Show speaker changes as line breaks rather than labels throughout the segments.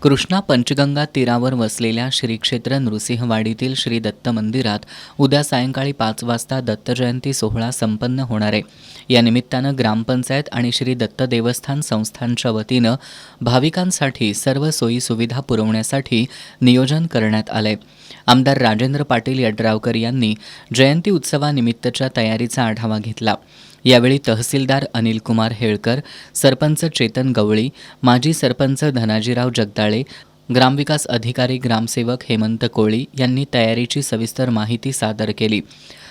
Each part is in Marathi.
कृष्णा पंचगंगा तीरावर वसलेल्या श्री क्षेत्र नृसिंहवाडीतील श्री दत्त मंदिरात उद्या सायंकाळी 5 वाजता दत्तजयंती सोहळा संपन्न होणार आहे. या निमित्तानं ग्रामपंचायत आणि श्री दत्त देवस्थान संस्थानच्या वतीनं भाविकांसाठी सर्व सोयी सुविधा पुरवण्यासाठी नियोजन करण्यात आलंय. आमदार राजेंद्र पाटील यड्रावकर यांनी जयंती उत्सवानिमित्तच्या तयारीचा आढावा घेतला. यावेळी तहसीलदार अनिल कुमार हेळकर, सरपंच चेतन गवळी, माजी सरपंच धनाजीराव जगदाळे, ग्रामविकास अधिकारी ग्रामसेवक हेमंत कोळी यांनी तयारीची सविस्तर माहिती सादर केली.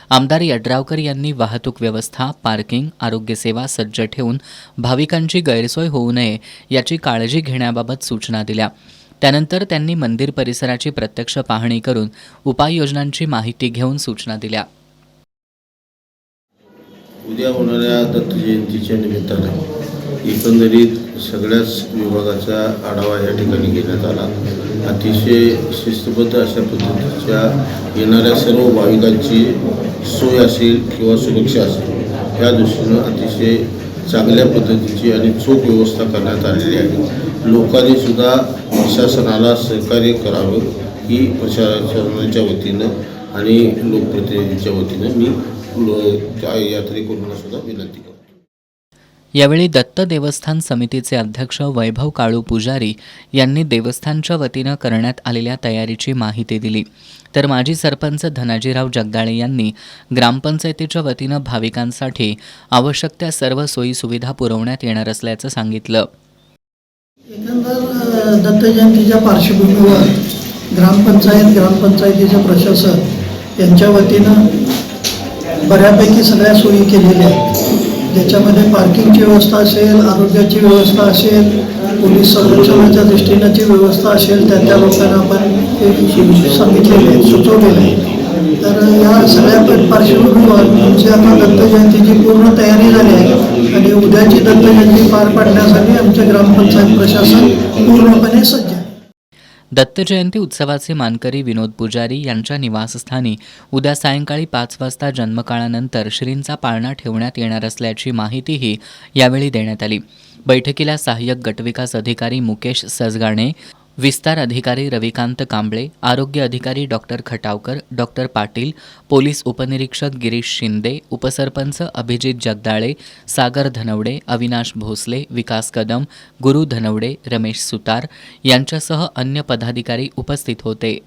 आमदार यड्रावकर यांनी वाहतूक व्यवस्था, पार्किंग, आरोग्यसेवा सज्ज ठेवून भाविकांची गैरसोय होऊ नये याची काळजी घेण्याबाबत सूचना दिल्या. त्यानंतर त्यांनी मंदिर परिसराची प्रत्यक्ष पाहणी करून उपाययोजनांची माहिती घेऊन सूचना दिल्या.
उद्या होणाऱ्या दत्त जयंतीच्या निमित्तानं एकंदरीत सगळ्याच विभागाचा आढावा या ठिकाणी घेण्यात आला. अतिशय शिस्तबद्ध अशा पद्धतीच्या येणाऱ्या सर्व भाविकांची सोय असेल किंवा सुरक्षा असेल या दृष्टीनं अतिशय चांगल्या पद्धतीची आणि चोख व्यवस्था करण्यात आलेली आहे. लोकांनी सुद्धा प्रशासनाला सहकार्य करावं ही प्रशासनाच्या वतीनं आणि लोकप्रतिनिधींच्या वतीनं मी यात्रेकरूंना सुद्धा विनंती करतो.
यावेळी दत्त देवस्थान समितीचे अध्यक्ष वैभव काळू पुजारी यांनी देवस्थानच्या वतीनं करण्यात आलेल्या तयारीची माहिती दिली. तर माजी सरपंच धनाजीराव जगदाळे यांनी ग्रामपंचायतीच्या वतीनं भाविकांसाठी आवश्यक त्या सर्व सोयी सुविधा पुरवण्यात येणार असल्याचं सांगितलं.
एकंदर दत्त जयंतीच्या पार्श्वभूमीवर ग्रामपंचायतीचे प्रशासन यांच्या वतीनं बऱ्यापैकी सगळ्या सोयी केलेल्या आहेत. ज्याच्यामध्ये पार्किंगची व्यवस्था असेल, आरोग्याची व्यवस्था असेल, पोलीस संरक्षणाच्या दृष्टीनेची व्यवस्था असेल, त्या लोकांना आपण सांगितलेले आहे, सुचवलेले आहे. तर या सगळ्या पार्श्वभूमीवर आमची आता दत्त जयंतीची पूर्ण तयारी झाली आहे आणि उद्याची दत्त जयंती पार पाडण्यासाठी आमचे ग्रामपंचायत प्रशासन पूर्णपणे सज्ज आहे.
दत्त जयंती उत्सवाचे मानकरी विनोद पुजारी यांच्या निवासस्थानी उद्या सायंकाळी 5 वाजता जन्मकाळानंतर श्रींचा पाळणा ठेवण्यात येणार असल्याची माहितीही यावेळी देण्यात आली. बैठकीला सहाय्यक गटविकास अधिकारी मुकेश सजगाणे, विस्तार अधिकारी रविकांत कांबळे, आरोग्य अधिकारी doctor Khatavkar, doctor Patil, police उपनिरीक्षक गिरीश शिंदे, उपसरपंच अभिजित जगदाळे, सागर धनवडे, अविनाश भोसले, विकास कदम, गुरु धनवडे, रमेश सुतार यांच्यासह अन्य पदाधिकारी उपस्थित होते.